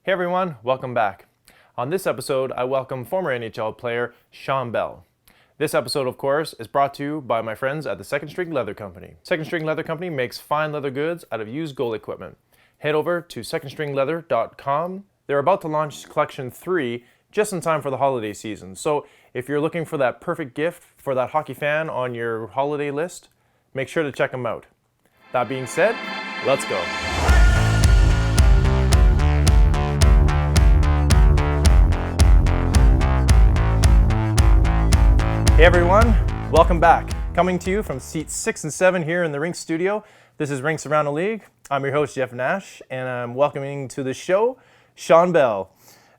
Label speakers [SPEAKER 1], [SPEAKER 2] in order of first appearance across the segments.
[SPEAKER 1] Hey everyone, welcome back. On this episode, I welcome former NHL player Shawn Belle. This episode, of course, is brought to you by my friends at the Second String Leather Company. Second String Leather Company makes fine leather goods out of used goal equipment. Head over to secondstringleather.com. They're about to launch Collection 3 just in time for the holiday season. So if you're looking for that perfect gift for that hockey fan on your holiday list, make sure to check them out. That being said, let's go. Hey everyone, welcome back. Coming to you from seats 6 and 7 here in the Rinks studio. This is Rinks Around the League. I'm your host, Jeff Nash, and I'm welcoming to the show Shawn Belle.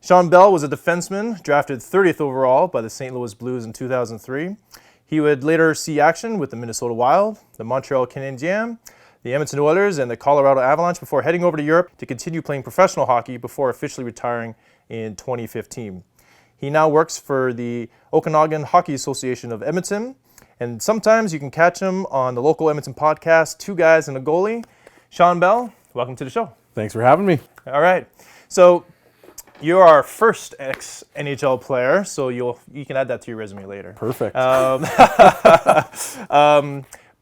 [SPEAKER 1] Shawn Belle was a defenseman, drafted 30th overall by the St. Louis Blues in 2003. He would later see action with the Minnesota Wild, the Montreal Canadiens, the Edmonton Oilers, and the Colorado Avalanche before heading over to Europe to continue playing professional hockey before officially retiring in 2015. He now works for the Okanagan Hockey Association of Edmonton, and sometimes you can catch him on the local Edmonton podcast, Two Guys and a Goalie. Shawn Belle, welcome to the show.
[SPEAKER 2] Thanks for having me.
[SPEAKER 1] All right. So you're our first ex-NHL player, so you can add that to your resume later.
[SPEAKER 2] Perfect.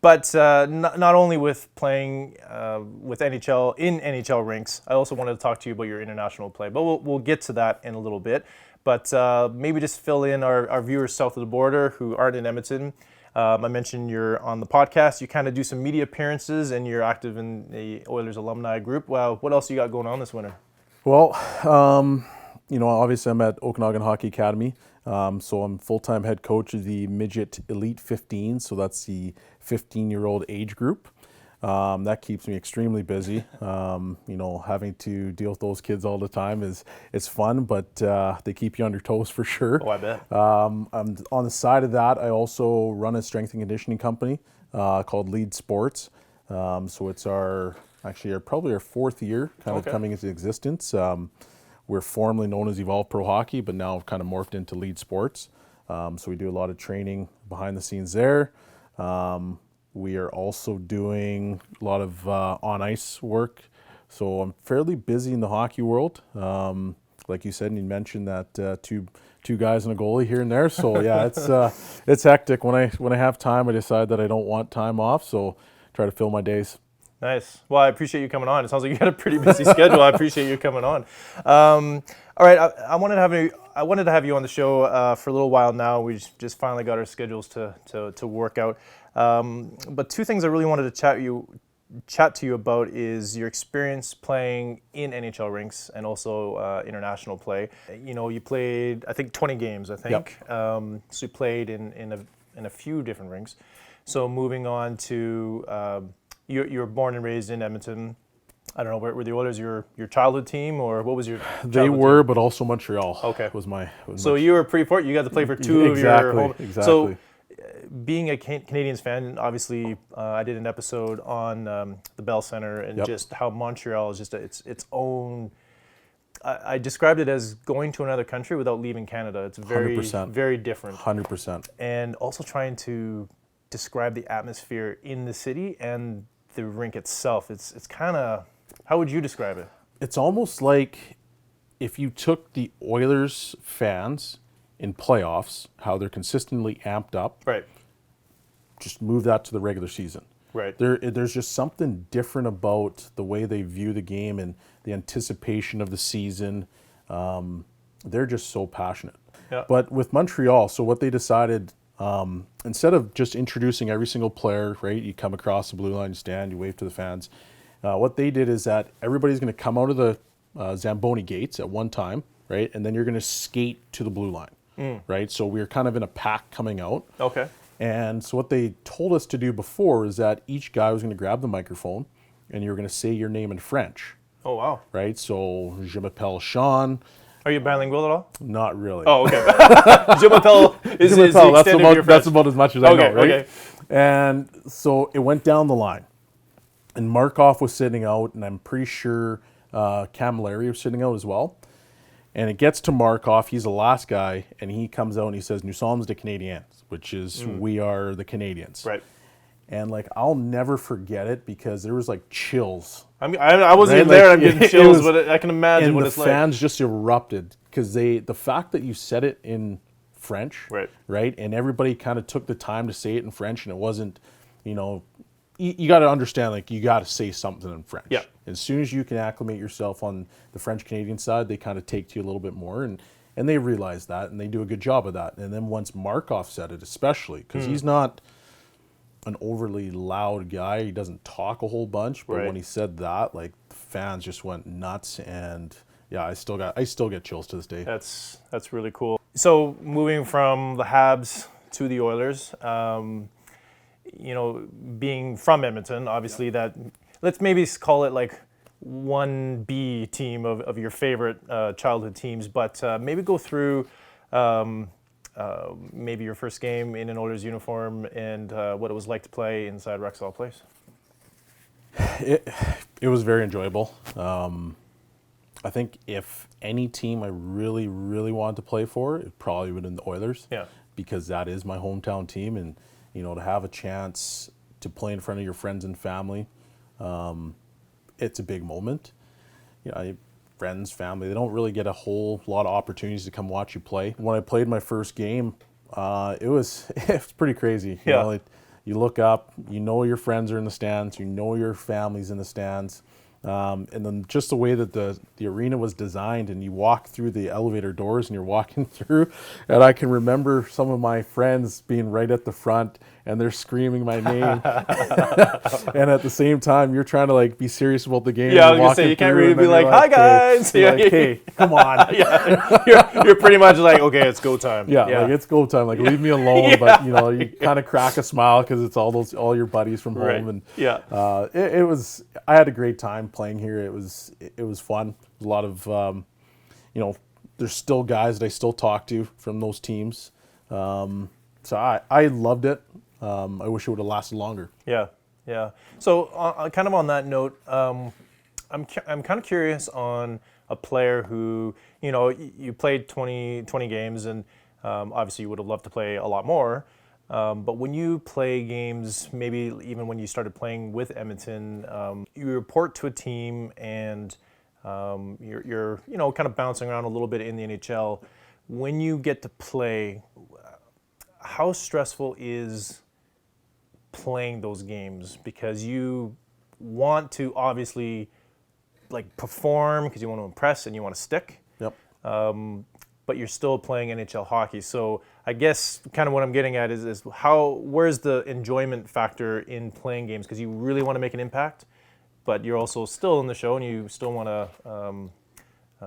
[SPEAKER 1] But not only with playing with NHL in NHL rinks, I also wanted to talk to you about your international play. But we'll get to that in a little bit. But maybe just fill in our viewers south of the border who aren't in Edmonton. I mentioned you're on the podcast. You kind of do some media appearances, and you're active in the Oilers alumni group. Wow, what else you got going on this winter?
[SPEAKER 2] Well, obviously I'm at Okanagan Hockey Academy. So I'm full-time head coach of the Midget Elite 15. So that's the 15-year-old age group. That keeps me extremely busy. Having to deal with those kids all the time is fun, but they keep you on your toes for sure.
[SPEAKER 1] Oh, I bet.
[SPEAKER 2] On the side of that, I also run a strength and conditioning company called Lead Sports. So it's probably our fourth year coming into existence. We're formerly known as Evolve Pro Hockey, but now kind of morphed into Lead Sports. So we do a lot of training behind the scenes there. We are also doing a lot of on-ice work. So I'm fairly busy in the hockey world. Like you said, and you mentioned that two guys and a goalie here and there. So yeah, it's hectic. When I have time, I decide that I don't want time off. So try to fill my days.
[SPEAKER 1] Nice. Well, I appreciate you coming on. It sounds like you got a pretty busy schedule. I appreciate you coming on. All right, I wanted to have you on the show for a little while now. We just finally got our schedules to work out. But two things I really wanted to chat to you about is your experience playing in NHL rinks and also international play. You played, I think, 20 games. I think. Yep. So you played in a few different rinks. So moving on to you were born and raised in Edmonton. I don't know, were the Oilers your childhood team, or what was your childhood
[SPEAKER 2] They were,
[SPEAKER 1] team?
[SPEAKER 2] But also Montreal.
[SPEAKER 1] Okay.
[SPEAKER 2] So
[SPEAKER 1] you were pretty fortunate. You got to play for two of your home.
[SPEAKER 2] Exactly.
[SPEAKER 1] So being a Canadians fan, obviously I did an episode on the Bell Center and just how Montreal is just its own. I described it as going to another country without leaving Canada. It's very,
[SPEAKER 2] 100%.
[SPEAKER 1] very different.
[SPEAKER 2] 100%.
[SPEAKER 1] And also trying to describe the atmosphere in the city and the rink itself. It's kind of, how would you describe it?
[SPEAKER 2] It's almost like if you took the Oilers fans in playoffs, how they're consistently amped up,
[SPEAKER 1] right?
[SPEAKER 2] Just move that to the regular season.
[SPEAKER 1] Right.
[SPEAKER 2] There's just something different about the way they view the game and the anticipation of the season. They're just so passionate.
[SPEAKER 1] Yeah.
[SPEAKER 2] But with Montreal, so what they decided, instead of just introducing every single player, right? You come across the blue line, you stand, you wave to the fans. What they did is that everybody's going to come out of the Zamboni gates at one time, right? And then you're going to skate to the blue line, right? So we're kind of in a pack coming out.
[SPEAKER 1] Okay.
[SPEAKER 2] And so what they told us to do before is that each guy was going to grab the microphone and you're going to say your name in French.
[SPEAKER 1] Oh, wow.
[SPEAKER 2] Right? So, je m'appelle Shawn.
[SPEAKER 1] Are you bilingual at all?
[SPEAKER 2] Not really.
[SPEAKER 1] Oh, okay. Je m'appelle is the extent of your French.
[SPEAKER 2] That's about as much as I know, right?
[SPEAKER 1] Okay.
[SPEAKER 2] And so it went down the line. And Markov was sitting out, and I'm pretty sure Camilleri was sitting out as well. And it gets to Markov, he's the last guy, and he comes out and he says, Nous sommes des Canadiens, which is we are the Canadians.
[SPEAKER 1] Right.
[SPEAKER 2] And like I'll never forget it because there was like chills.
[SPEAKER 1] I mean, I wasn't even there. I'm getting chills, but I can imagine what it's like.
[SPEAKER 2] And the fans just erupted because the fact that you said it in French, right, and everybody kind of took the time to say it in French, and it wasn't, you got to understand, like, you got to say something in French.
[SPEAKER 1] Yeah.
[SPEAKER 2] As soon as you can acclimate yourself on the French-Canadian side, they kind of take to you a little bit more, and they realize that, and they do a good job of that. And then once Markov said it, especially, because he's not an overly loud guy, he doesn't talk a whole bunch, but when he said that, like, the fans just went nuts, and yeah, I still get chills to this day.
[SPEAKER 1] That's really cool. So moving from the Habs to the Oilers, being from Edmonton, obviously that, let's maybe call it like 1B team of your favorite childhood teams, but maybe go through maybe your first game in an Oilers uniform and what it was like to play inside Rexall Place.
[SPEAKER 2] It was very enjoyable. I think if any team I really, really wanted to play for, it probably would have been the Oilers.
[SPEAKER 1] Yeah.
[SPEAKER 2] Because that is my hometown team, and to have a chance to play in front of your friends and family, it's a big moment. Friends, family, they don't really get a whole lot of opportunities to come watch you play. When I played my first game, it was pretty crazy. You look up, your friends are in the stands, your family's in the stands. And then just the way that the arena was designed, and you walk through the elevator doors and you're walking through, and I can remember some of my friends being right at the front and they're screaming my name. And at the same time, you're trying to like be serious about the game.
[SPEAKER 1] Yeah, I was gonna say, you can't really be like, hi guys.
[SPEAKER 2] Yeah, like, hey, come on.
[SPEAKER 1] Yeah, you're pretty much like, okay, it's go time.
[SPEAKER 2] Yeah, like it's go time. Like leave me alone. But you kind of crack a smile because it's all your buddies from home. And it was. I had a great time playing here. It was fun. A lot of there's still guys that I still talk to from those teams. So I loved it. I wish it would have lasted longer.
[SPEAKER 1] Yeah. So kind of on that note, I'm kind of curious on a player who, you played 20 games, and obviously you would have loved to play a lot more. But when you play games, maybe even when you started playing with Edmonton, you report to a team and you're kind of bouncing around a little bit in the NHL. When you get to play, how stressful is playing those games? Because you want to obviously like perform because you want to impress and you want to stick.
[SPEAKER 2] Yep.
[SPEAKER 1] But you're still playing NHL hockey. So I guess kind of what I'm getting at is where's the enjoyment factor in playing games? Because you really want to make an impact, but you're also still in the show and you still want to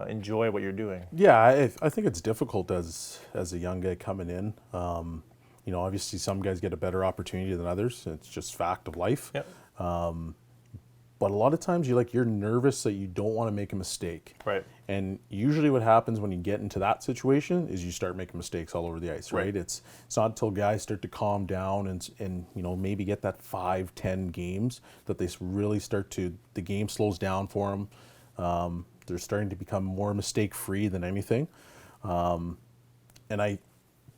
[SPEAKER 1] enjoy what you're doing.
[SPEAKER 2] Yeah, I think it's difficult as a young guy coming in. Obviously some guys get a better opportunity than others. It's just fact of life.
[SPEAKER 1] Yep.
[SPEAKER 2] But a lot of times you're nervous that you don't want to make a mistake.
[SPEAKER 1] Right.
[SPEAKER 2] And usually what happens when you get into that situation is you start making mistakes all over the ice, right? It's not until guys start to calm down and maybe get that 5-10 games that they really the game slows down for them. They're starting to become more mistake-free than anything. And I,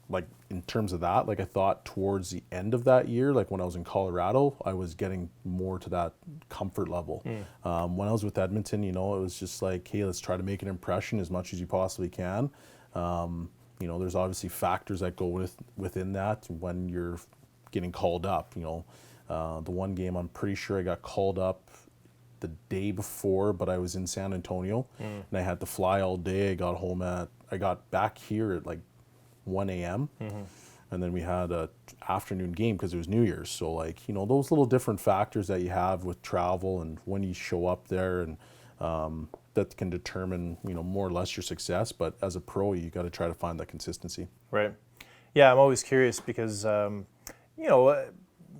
[SPEAKER 2] like, in terms of that, like I thought towards the end of that year, like when I was in Colorado, I was getting more to that comfort level. When I was with Edmonton, it was just like, hey, let's try to make an impression as much as you possibly can. There's obviously factors that go within that when you're getting called up. The one game I'm pretty sure I got called up the day before, but I was in San Antonio and I had to fly all day. I got back here at like 1 a.m. And then we had a afternoon game because it was New Year's. So like, those little different factors that you have with travel and when you show up there, and that can determine, more or less your success. But as a pro, you got to try to find that consistency.
[SPEAKER 1] Right. Yeah, I'm always curious because,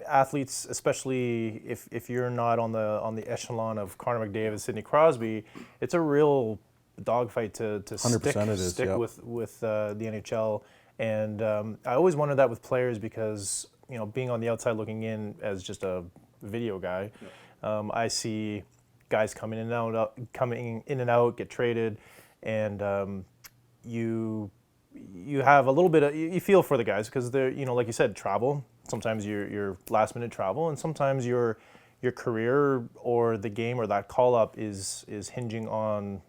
[SPEAKER 1] athletes, especially if you're not on the echelon of Connor McDavid, Sidney Crosby, it's a real dogfight to stick with the NHL. And I always wonder that with players because, being on the outside looking in as just a video guy, I see guys coming in and out, get traded, and you have a little bit of, you feel for the guys because they're, like you said, travel, sometimes your last minute travel, and sometimes your career or the game or that call up is hinging on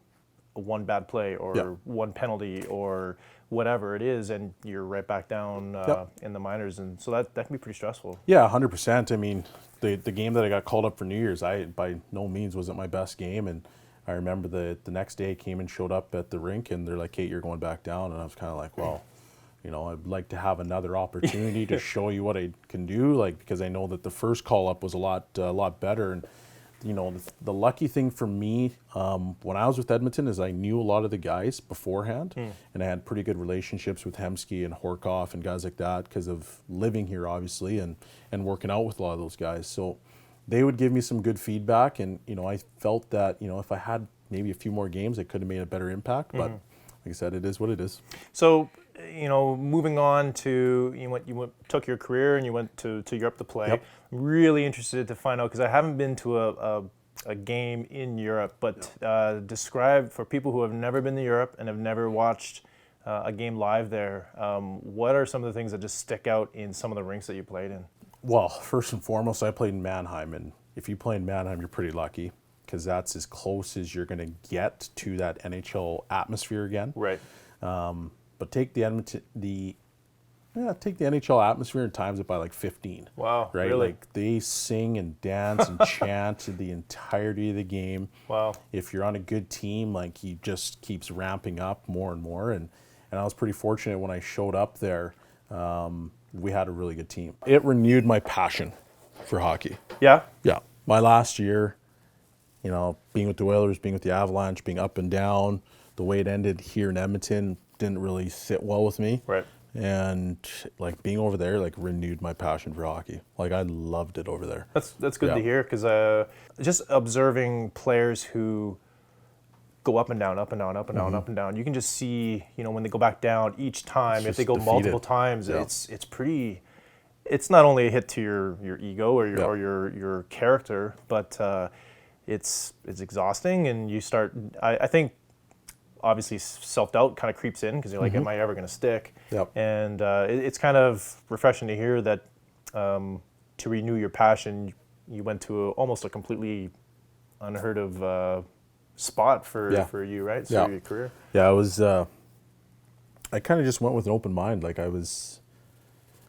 [SPEAKER 1] one bad play or one penalty or whatever it is, and you're right back down in the minors, and so that can be pretty stressful.
[SPEAKER 2] Yeah, 100%. I mean, the game that I got called up for New Year's, I by no means wasn't my best game, and I remember the next day I came and showed up at the rink, and they're like, "Kate, you're going back down," and I was kind of like, well, I'd like to have another opportunity to show you what I can do, like, because I know that the first call up was a lot better. And the lucky thing for me when I was with Edmonton is I knew a lot of the guys beforehand, and I had pretty good relationships with Hemsky and Horkoff and guys like that because of living here, obviously, and working out with a lot of those guys. So they would give me some good feedback, and I felt that if I had maybe a few more games, I could have made a better impact. But like I said, it is what it is.
[SPEAKER 1] So, moving on to took your career and you went to Europe to play.
[SPEAKER 2] Yep.
[SPEAKER 1] Really interested to find out, because I haven't been to a game in Europe, but describe for people who have never been to Europe and have never watched a game live there. What are some of the things that just stick out in some of the rinks that you played in?
[SPEAKER 2] Well, first and foremost, I played in Mannheim, and if you play in Mannheim, you're pretty lucky because that's as close as you're going to get to that NHL atmosphere again.
[SPEAKER 1] Right.
[SPEAKER 2] But take the NHL atmosphere and times it by like 15.
[SPEAKER 1] Wow,
[SPEAKER 2] right?
[SPEAKER 1] really?
[SPEAKER 2] Like they sing and dance and chant the entirety of the game.
[SPEAKER 1] Wow.
[SPEAKER 2] If you're on a good team, like he just keeps ramping up more and more. And I was pretty fortunate when I showed up there. We had a really good team. It renewed my passion for hockey.
[SPEAKER 1] Yeah?
[SPEAKER 2] Yeah. My last year, being with the Oilers, being with the Avalanche, being up and down, the way it ended here in Edmonton didn't really sit well with me.
[SPEAKER 1] Right.
[SPEAKER 2] And like being over there, like renewed my passion for hockey. Like I loved it over there.
[SPEAKER 1] That's good to hear, because just observing players who go up and down, up and down, up and down, up and down. You can just see, when they go back down each time, if they go multiple times, it's pretty. It's not only a hit to your ego or your character, but it's exhausting, and you start. I think obviously self-doubt kind of creeps in because you're like, am I ever going to stick?
[SPEAKER 2] Yep.
[SPEAKER 1] And it's kind of refreshing to hear that to renew your passion, you went to almost a completely unheard of spot for you, right? So your career.
[SPEAKER 2] Yeah, I kind of just went with an open mind. Like it was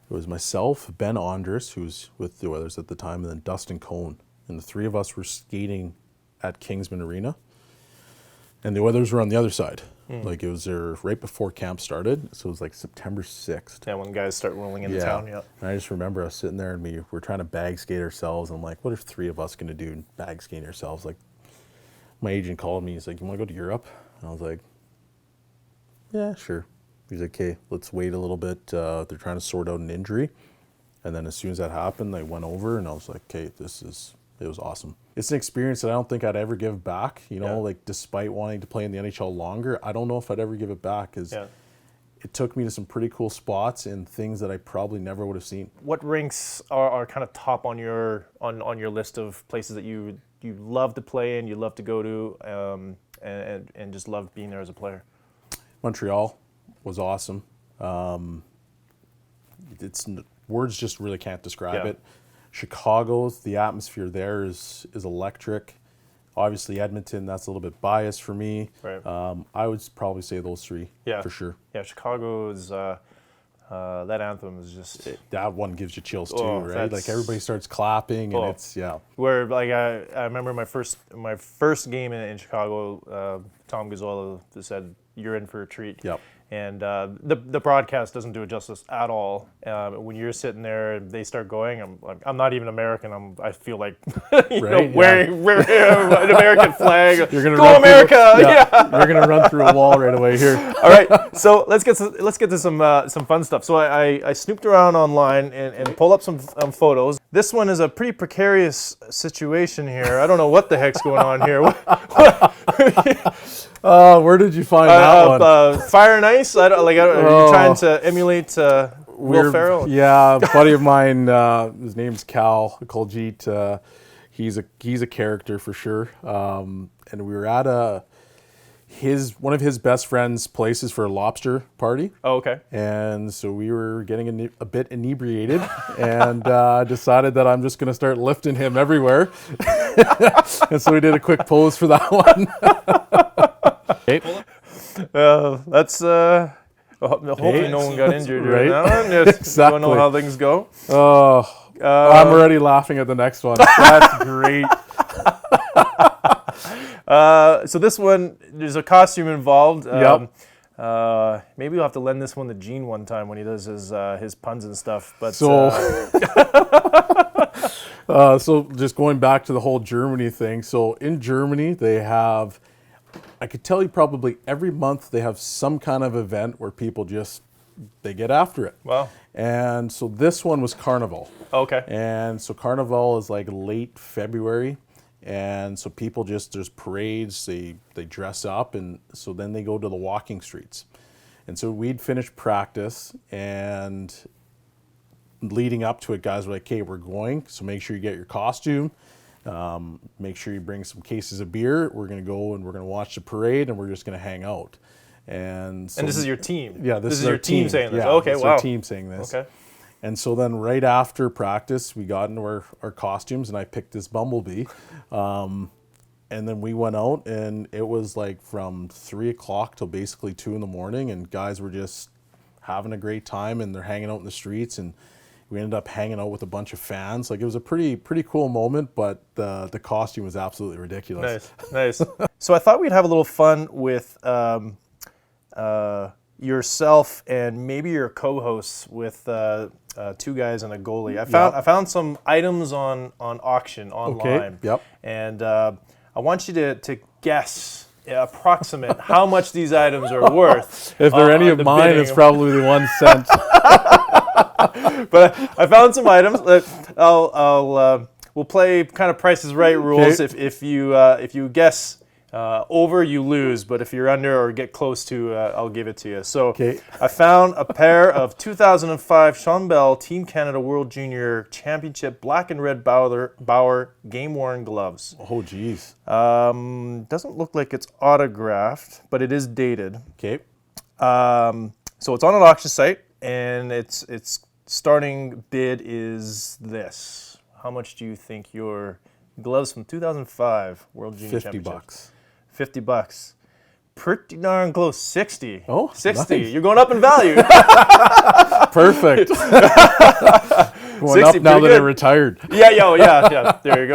[SPEAKER 2] myself, Ben Andrus, who was with the Oilers at the time, and then Dustin Cohn. And the three of us were skating at Kingsman Arena. And the Oilers were on the other side. Like it was there right before camp started. So it was like September 6th.
[SPEAKER 1] Yeah, when guys start rolling into town, yeah.
[SPEAKER 2] And I just remember us sitting there and we were trying to bag skate ourselves. And I'm like, what are three of us going to do bag skating ourselves? Like my agent called me. He's like, you want to go to Europe? And I was like, yeah, sure. He's like, okay, let's wait a little bit. They're trying to sort out an injury. And then as soon as that happened, I went over and I was like, okay, it was awesome. It's an experience that I don't think I'd ever give back, like despite wanting to play in the NHL longer, I don't know if I'd ever give it back because it took me to some pretty cool spots and things that I probably never would have seen.
[SPEAKER 1] What rinks are kind of top on your list of places that you love to play in, you love to go to, and just love being there as a player?
[SPEAKER 2] Montreal was awesome. Words just really can't describe it. Chicago, the atmosphere there is electric. Obviously, Edmonton, that's a little bit biased for me.
[SPEAKER 1] Right.
[SPEAKER 2] I would probably say those three for sure.
[SPEAKER 1] Yeah, Chicago is, that anthem is just...
[SPEAKER 2] That one gives you chills too, right? Like everybody starts clapping and it's,
[SPEAKER 1] Where, like, I remember my first game in Chicago, Tom Gazzola said, "You're in for a treat."
[SPEAKER 2] Yep.
[SPEAKER 1] And the broadcast doesn't do it justice at all. When you're sitting there and they start going, I'm not even American. I feel like wearing an American flag.
[SPEAKER 2] You're gonna
[SPEAKER 1] go America!
[SPEAKER 2] You're gonna run through a wall right away here.
[SPEAKER 1] All right, so let's get to some fun stuff. So I snooped around online and pulled up some photos. This one is a pretty precarious situation here. I don't know what the heck's going on here.
[SPEAKER 2] Where did you find that one?
[SPEAKER 1] Fire and Ice. Are you trying to emulate Will Ferrell?
[SPEAKER 2] Yeah, a buddy of mine. His name's Cal Coljeet. He's a character for sure. And we were at one of his best friend's places for a lobster party.
[SPEAKER 1] Oh, okay.
[SPEAKER 2] And so we were getting a bit inebriated and decided that I'm just going to start lifting him everywhere. And so we did a quick pose for that one. Okay.
[SPEAKER 1] That's hopefully no one got injured during
[SPEAKER 2] Right?
[SPEAKER 1] that one. Just
[SPEAKER 2] Exactly.
[SPEAKER 1] don't know how things go.
[SPEAKER 2] Oh, I'm already laughing at the next one.
[SPEAKER 1] That's great. So this one, there's a costume involved.
[SPEAKER 2] Yep.
[SPEAKER 1] Maybe we'll have to lend this one to Gene one time when he does his puns and stuff. But
[SPEAKER 2] So, so just going back to the whole Germany thing. So in Germany, they have, I could tell you probably every month they have some kind of event where people they get after it.
[SPEAKER 1] Wow.
[SPEAKER 2] And so this one was Carnival.
[SPEAKER 1] Okay.
[SPEAKER 2] And so Carnival is like late February. And so people there's parades, they dress up, and so then they go to the walking streets. And so we'd finished practice, and leading up to it, guys were like, okay, we're going, so make sure you get your costume, make sure you bring some cases of beer, we're going to go and we're going to watch the parade, and we're just going to hang out. And so,
[SPEAKER 1] And this is your team?
[SPEAKER 2] Yeah, this is
[SPEAKER 1] your
[SPEAKER 2] our
[SPEAKER 1] team saying this?
[SPEAKER 2] Yeah,
[SPEAKER 1] Okay,
[SPEAKER 2] it's
[SPEAKER 1] wow.
[SPEAKER 2] our team saying this.
[SPEAKER 1] Okay.
[SPEAKER 2] And so then right after practice, we got into our costumes, and I picked this bumblebee. And then we went out, and it was like from 3 o'clock till basically 2 in the morning, and guys were just having a great time, and they're hanging out in the streets, and we ended up hanging out with a bunch of fans. Like, it was a pretty cool moment, but the costume was absolutely ridiculous.
[SPEAKER 1] Nice. So I thought we'd have a little fun with yourself and maybe your co-hosts with two guys and a goalie. I found some items on auction online.
[SPEAKER 2] Okay. Yep.
[SPEAKER 1] And I want you to guess, approximate how much these items are worth.
[SPEAKER 2] If they're any of mine,
[SPEAKER 1] bidding.
[SPEAKER 2] it's probably the 1 cent.
[SPEAKER 1] But I found some items. We'll play kind of Price is Right rules.
[SPEAKER 2] Okay.
[SPEAKER 1] If you guess over, you lose, but if you're under or get close to, I'll give it to you. So
[SPEAKER 2] Okay.
[SPEAKER 1] I found a pair of 2005 Shawn Belle Team Canada World Junior Championship black and red Bauer game-worn gloves.
[SPEAKER 2] Oh, geez.
[SPEAKER 1] Doesn't look like it's autographed, but it is dated.
[SPEAKER 2] Okay.
[SPEAKER 1] So it's on an auction site, and its starting bid is this. How much do you think your gloves from 2005 World Junior Championship?
[SPEAKER 2] $50.
[SPEAKER 1] $50. Pretty darn close. 60.
[SPEAKER 2] Oh,
[SPEAKER 1] 60.
[SPEAKER 2] nice.
[SPEAKER 1] You're going up in value.
[SPEAKER 2] Perfect. Going
[SPEAKER 1] 60,
[SPEAKER 2] up now
[SPEAKER 1] pretty
[SPEAKER 2] that I
[SPEAKER 1] good.
[SPEAKER 2] retired.
[SPEAKER 1] Yeah. There you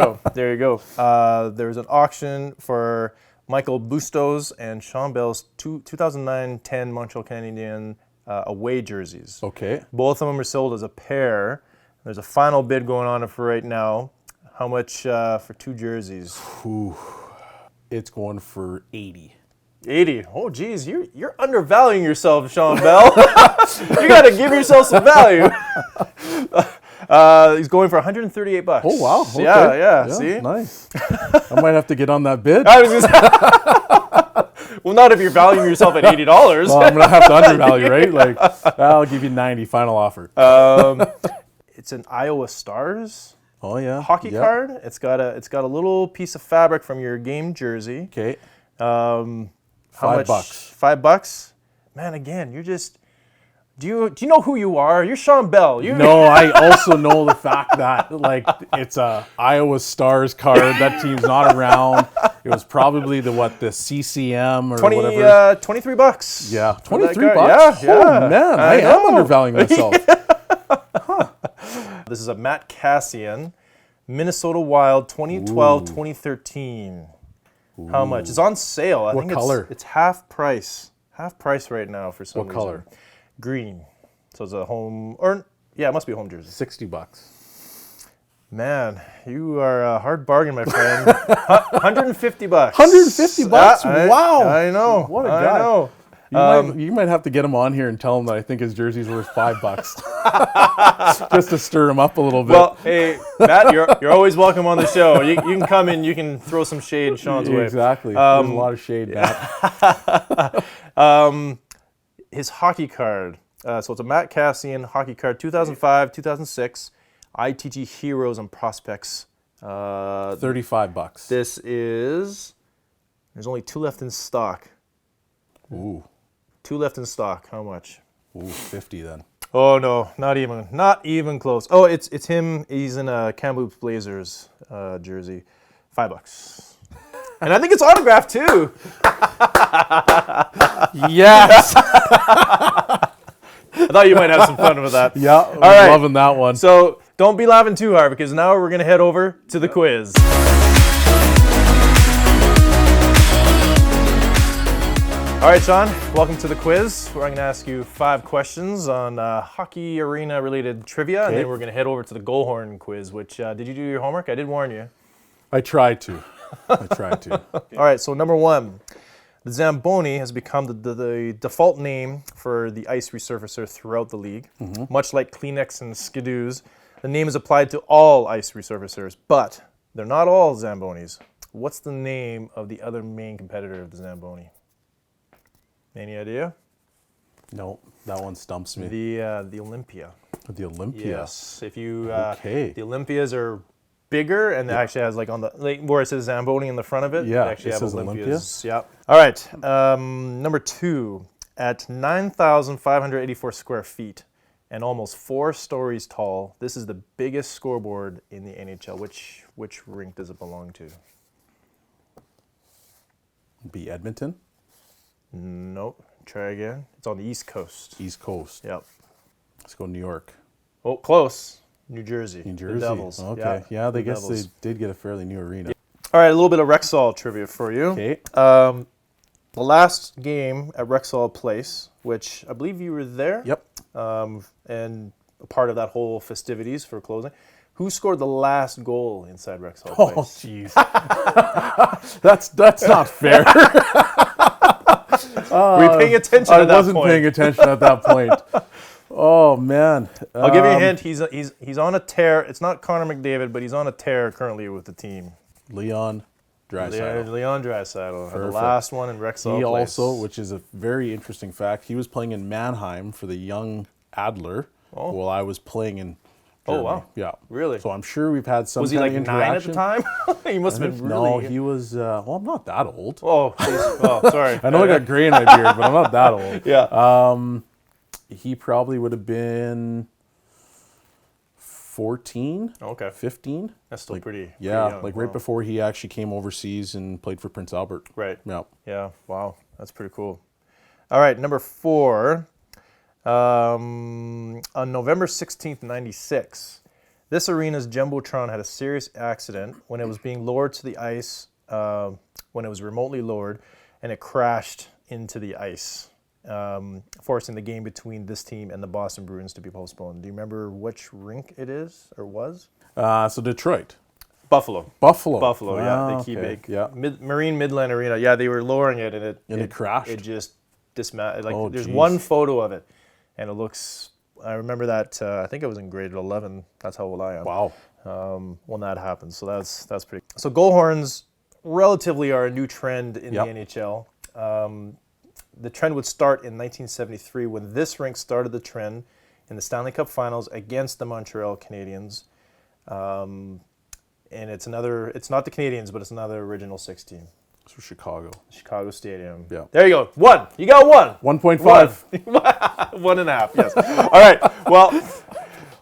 [SPEAKER 1] go. There's an auction for Michael Bustos and Shawn Belle's 2009-10 Montreal Canadiens away jerseys.
[SPEAKER 2] Okay.
[SPEAKER 1] Both of them are sold as a pair. There's a final bid going on for right now. How much for two jerseys?
[SPEAKER 2] Ooh, it's going for 80.
[SPEAKER 1] 80. Oh, geez, you're undervaluing yourself, Shawn Belle. You got to give yourself some value. He's going for $138.
[SPEAKER 2] Oh, wow. Okay.
[SPEAKER 1] Yeah. See?
[SPEAKER 2] Nice. I might have to get on that bid.
[SPEAKER 1] I was gonna say, well, not if you're valuing yourself at $80.
[SPEAKER 2] Well, I'm going to have to undervalue, right? Like, I'll give you 90, final offer.
[SPEAKER 1] It's an Iowa Stars
[SPEAKER 2] Oh, yeah.
[SPEAKER 1] hockey
[SPEAKER 2] Yep.
[SPEAKER 1] card. It's got a little piece of fabric from your game jersey.
[SPEAKER 2] Okay.
[SPEAKER 1] How much?
[SPEAKER 2] $5.
[SPEAKER 1] $5. Man, again, you're just. Do you know who you are? You're Shawn Belle.
[SPEAKER 2] No, I also know the fact that, like, it's a Iowa Stars card. That team's not around. It was probably the CCM or whatever.
[SPEAKER 1] $23.
[SPEAKER 2] Yeah,
[SPEAKER 1] for that
[SPEAKER 2] $23.
[SPEAKER 1] card. Yeah.
[SPEAKER 2] Oh, man, I am
[SPEAKER 1] know.
[SPEAKER 2] undervaluing myself.
[SPEAKER 1] This is a Matt Cassian, Minnesota Wild 2012-2013. How much? It's on sale. I
[SPEAKER 2] What
[SPEAKER 1] think
[SPEAKER 2] color?
[SPEAKER 1] It's half price. Half price right now for some
[SPEAKER 2] What
[SPEAKER 1] reason.
[SPEAKER 2] color?
[SPEAKER 1] Green. So it's a home, or yeah, it must be a home jersey.
[SPEAKER 2] $60.
[SPEAKER 1] Man, you are a hard bargain, my friend. $150.
[SPEAKER 2] $150? Wow.
[SPEAKER 1] I know.
[SPEAKER 2] What a
[SPEAKER 1] I
[SPEAKER 2] guy.
[SPEAKER 1] know.
[SPEAKER 2] You might have to get him on here and tell him that I think his jersey's worth $5, just to stir him up a little bit.
[SPEAKER 1] Well, hey, Matt, you're always welcome on the show. You can come in. You can throw some shade Sean's way.
[SPEAKER 2] Exactly. There's a lot of shade, Matt.
[SPEAKER 1] His hockey card. So it's a Matt Cassian hockey card, 2005, 2006, ITG Heroes and Prospects.
[SPEAKER 2] $35.
[SPEAKER 1] There's only two left in stock.
[SPEAKER 2] Ooh.
[SPEAKER 1] 2 left in stock. How much?
[SPEAKER 2] Ooh, 50 then.
[SPEAKER 1] Oh no, not even close. Oh, it's him. He's in a Kamloops Blazers jersey. $5. And I think it's autographed too.
[SPEAKER 2] Yes.
[SPEAKER 1] I thought you might have some fun with that.
[SPEAKER 2] Yeah,
[SPEAKER 1] All right.
[SPEAKER 2] loving that one.
[SPEAKER 1] So don't be laughing too hard because now we're going to head over to the quiz. All right, Shawn, welcome to the quiz. Where I'm going to ask you 5 questions on hockey arena related trivia, and then we're going to head over to the goal horn quiz, which, did you do your homework? I did warn you.
[SPEAKER 2] I tried to. Okay.
[SPEAKER 1] All right, so number 1. The Zamboni has become the default name for the ice resurfacer throughout the league. Much like Kleenex and Skidoos, the name is applied to all ice resurfacers, but they're not all Zambonis. What's the name of the other main competitor of the Zamboni? Any idea?
[SPEAKER 2] No, that one stumps me.
[SPEAKER 1] The Olympia.
[SPEAKER 2] The Olympia.
[SPEAKER 1] Yes. If you
[SPEAKER 2] Okay.
[SPEAKER 1] the Olympias are bigger and it actually has like on the where it says Zamboni in the front of it.
[SPEAKER 2] Yeah,
[SPEAKER 1] they actually
[SPEAKER 2] it
[SPEAKER 1] have
[SPEAKER 2] says
[SPEAKER 1] Olympias. Yeah. All right. Number 2, at 9,584 square feet and almost 4 stories tall, this is the biggest scoreboard in the NHL. Which rink does it belong to?
[SPEAKER 2] Be Edmonton.
[SPEAKER 1] Nope. Try again. It's on the East Coast.
[SPEAKER 2] East Coast.
[SPEAKER 1] Yep.
[SPEAKER 2] Let's go New York.
[SPEAKER 1] Oh, close. New Jersey.
[SPEAKER 2] New Jersey.
[SPEAKER 1] The Devils.
[SPEAKER 2] Okay. Yeah, they guess
[SPEAKER 1] Devils.
[SPEAKER 2] they did get a fairly new arena.
[SPEAKER 1] All right, a little bit of Rexall trivia for you.
[SPEAKER 2] Okay.
[SPEAKER 1] The last game at Rexall Place, which I believe you were there.
[SPEAKER 2] Yep.
[SPEAKER 1] And a part of that whole festivities for closing. Who scored the last goal inside Rexall
[SPEAKER 2] Oh,
[SPEAKER 1] Place?
[SPEAKER 2] jeez. That's not fair.
[SPEAKER 1] Were you paying attention
[SPEAKER 2] I
[SPEAKER 1] at that
[SPEAKER 2] wasn't
[SPEAKER 1] point?
[SPEAKER 2] paying attention at that point. Oh man.
[SPEAKER 1] I'll give you a hint. He's on a tear. It's not Connor McDavid, but he's on a tear currently with the team.
[SPEAKER 2] Leon Draisaitl.
[SPEAKER 1] Leon Draisaitl, the
[SPEAKER 2] Perfect.
[SPEAKER 1] last one in Rexall
[SPEAKER 2] He
[SPEAKER 1] Place.
[SPEAKER 2] also, which is a very interesting fact, he was playing in Mannheim for the young Adler while I was playing in Germany.
[SPEAKER 1] Oh, wow.
[SPEAKER 2] Yeah.
[SPEAKER 1] Really?
[SPEAKER 2] So I'm sure we've had some
[SPEAKER 1] Was he
[SPEAKER 2] kind
[SPEAKER 1] like
[SPEAKER 2] of
[SPEAKER 1] 9 at the
[SPEAKER 2] interaction.
[SPEAKER 1] time? He must have been really...
[SPEAKER 2] No, he was, well, I'm not that old.
[SPEAKER 1] Oh, geez. Oh, sorry.
[SPEAKER 2] I know I got gray in my beard, but I'm not that old.
[SPEAKER 1] Yeah.
[SPEAKER 2] He probably would have been 14,
[SPEAKER 1] Okay.
[SPEAKER 2] 15.
[SPEAKER 1] That's still pretty
[SPEAKER 2] Yeah,
[SPEAKER 1] young.
[SPEAKER 2] like
[SPEAKER 1] Wow.
[SPEAKER 2] right before he actually came overseas and played for Prince Albert.
[SPEAKER 1] Right.
[SPEAKER 2] Yeah.
[SPEAKER 1] Yeah. Wow. That's pretty cool. All right. Number 4. On November 16th, 96, this arena's Jumbotron had a serious accident when it was being lowered to the ice, when it was remotely lowered, and it crashed into the ice, forcing the game between this team and the Boston Bruins to be postponed. Do you remember which rink it is or was?
[SPEAKER 2] So Detroit.
[SPEAKER 1] Buffalo.
[SPEAKER 2] Buffalo.
[SPEAKER 1] Yeah, the key
[SPEAKER 2] okay.
[SPEAKER 1] big.
[SPEAKER 2] Yeah.
[SPEAKER 1] Marine Midland Arena. Yeah, they were lowering it, and
[SPEAKER 2] it crashed?
[SPEAKER 1] It just dismantled. Like,
[SPEAKER 2] Oh,
[SPEAKER 1] there's
[SPEAKER 2] geez.
[SPEAKER 1] one photo of it, and it looks. I remember that. I think I was in grade 11. That's how old I am.
[SPEAKER 2] Wow.
[SPEAKER 1] When that happened, so that's pretty. So goal horns relatively are a new trend in the NHL. The trend would start in 1973 when this rink started the trend in the Stanley Cup Finals against the Montreal Canadiens. And it's not the Canadiens, but it's another original 6 team.
[SPEAKER 2] So Chicago.
[SPEAKER 1] Chicago Stadium.
[SPEAKER 2] Yeah.
[SPEAKER 1] There you go. 1. You got 1.
[SPEAKER 2] 1.5.
[SPEAKER 1] 1.5. Yes. All right. Well,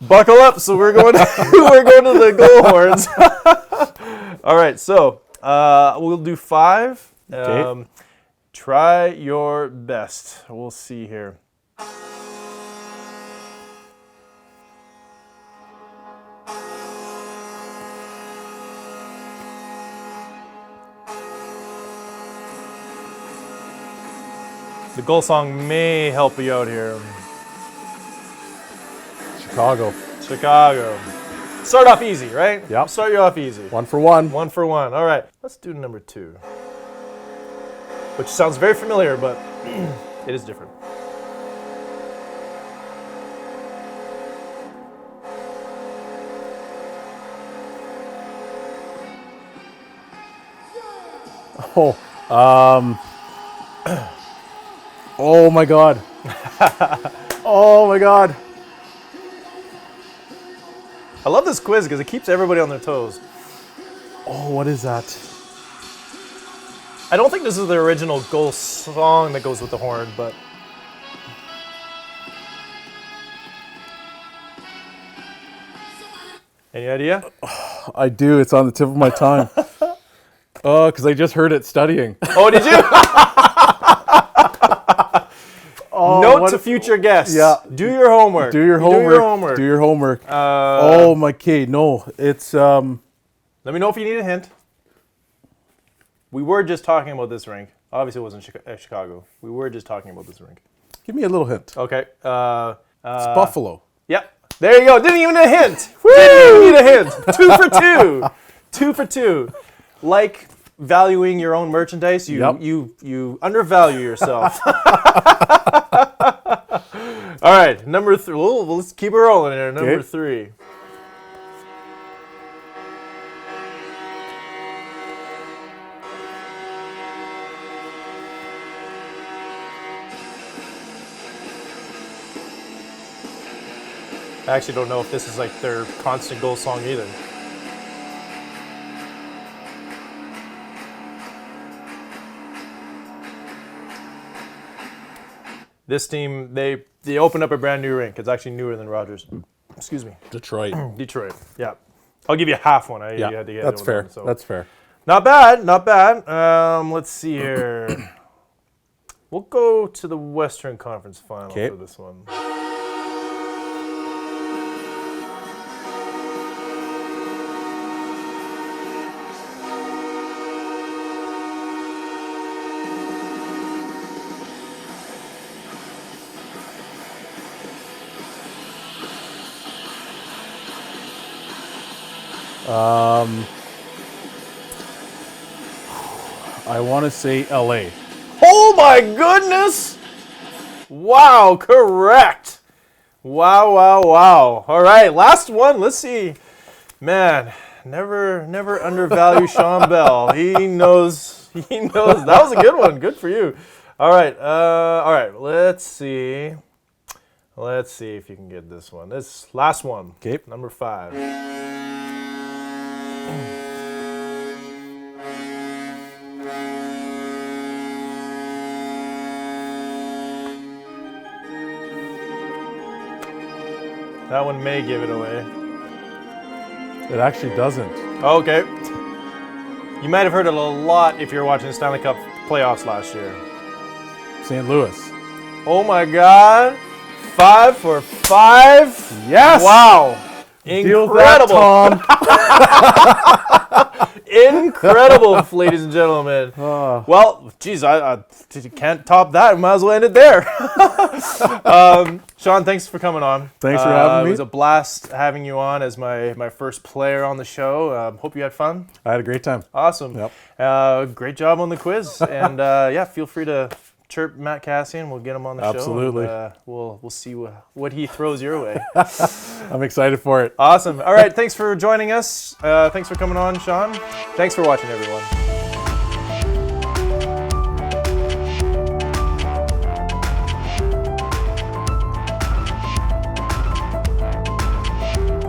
[SPEAKER 1] buckle up. So we're going we're going to the goal horns. All right. So we'll do 5.
[SPEAKER 2] Okay.
[SPEAKER 1] Try your best. We'll see here. The goal song may help you out here.
[SPEAKER 2] Chicago.
[SPEAKER 1] Chicago. Start off easy, right?
[SPEAKER 2] Yep.
[SPEAKER 1] Start you off easy.
[SPEAKER 2] 1 for 1.
[SPEAKER 1] 1 for 1. All right. Let's do number 2. Which sounds very familiar, but it is different.
[SPEAKER 2] Oh, oh my God. Oh my God.
[SPEAKER 1] I love this quiz because it keeps everybody on their toes.
[SPEAKER 2] Oh, what is that?
[SPEAKER 1] I don't think this is the original goal song that goes with the horn, but... Any idea?
[SPEAKER 2] I do. It's on the tip of my tongue. Oh, because I just heard it studying.
[SPEAKER 1] Oh, did you? Note to future guests.
[SPEAKER 2] Yeah.
[SPEAKER 1] Do your homework.
[SPEAKER 2] Do your homework. Do your homework. Oh, my kid. No, it's...
[SPEAKER 1] Let me know if you need a hint. We were just talking about this rink. Obviously, it wasn't Chicago. We were just talking about this rink.
[SPEAKER 2] Give me a little hint.
[SPEAKER 1] Okay.
[SPEAKER 2] It's Buffalo.
[SPEAKER 1] Yep. There you go. Didn't even need a hint. Didn't even need a hint. 2 for 2. 2 for 2. Like valuing your own merchandise, you undervalue yourself. All right, number 3. Well, let's keep it rolling here. Number 3. I actually don't know if this is like their constant goal song either. This team, they opened up a brand new rink. It's actually newer than Rogers. Excuse me.
[SPEAKER 2] Detroit.
[SPEAKER 1] Detroit. Yeah. I'll give you half one.
[SPEAKER 2] Yeah,
[SPEAKER 1] had to get
[SPEAKER 2] that's fair.
[SPEAKER 1] One, so.
[SPEAKER 2] That's fair.
[SPEAKER 1] Not bad. Not bad. Let's see here. We'll go to the Western Conference Final for this one.
[SPEAKER 2] I want to say LA.
[SPEAKER 1] Oh my goodness! Wow, correct. Wow. All right, last one. Let's see. Man, never undervalue Shawn Belle. He knows. That was a good one. Good for you. All right. Let's see. Let's see if you can get this one. This last one.
[SPEAKER 2] Okay.
[SPEAKER 1] Number 5. That one may give it away.
[SPEAKER 2] It actually doesn't.
[SPEAKER 1] Okay. You might have heard it a lot if you were watching the Stanley Cup playoffs last year.
[SPEAKER 2] St. Louis.
[SPEAKER 1] Oh my God. 5 for 5.
[SPEAKER 2] Yes.
[SPEAKER 1] Wow. Incredible.
[SPEAKER 2] That,
[SPEAKER 1] Incredible, ladies and gentlemen. Well, geez, I can't top that. We might as well end it there. Shawn, thanks for coming on.
[SPEAKER 2] Thanks for having me.
[SPEAKER 1] It was a blast having you on as my first player on the show. Hope you had fun.
[SPEAKER 2] I had a great time.
[SPEAKER 1] Awesome.
[SPEAKER 2] Yep.
[SPEAKER 1] Great job on the quiz. And feel free to chirp Matt Cassian. We'll get him on the show.
[SPEAKER 2] Absolutely.
[SPEAKER 1] We'll see what he throws your way.
[SPEAKER 2] I'm excited for it.
[SPEAKER 1] Awesome. All right. Thanks for joining us. Thanks for coming on, Shawn. Thanks for watching, everyone.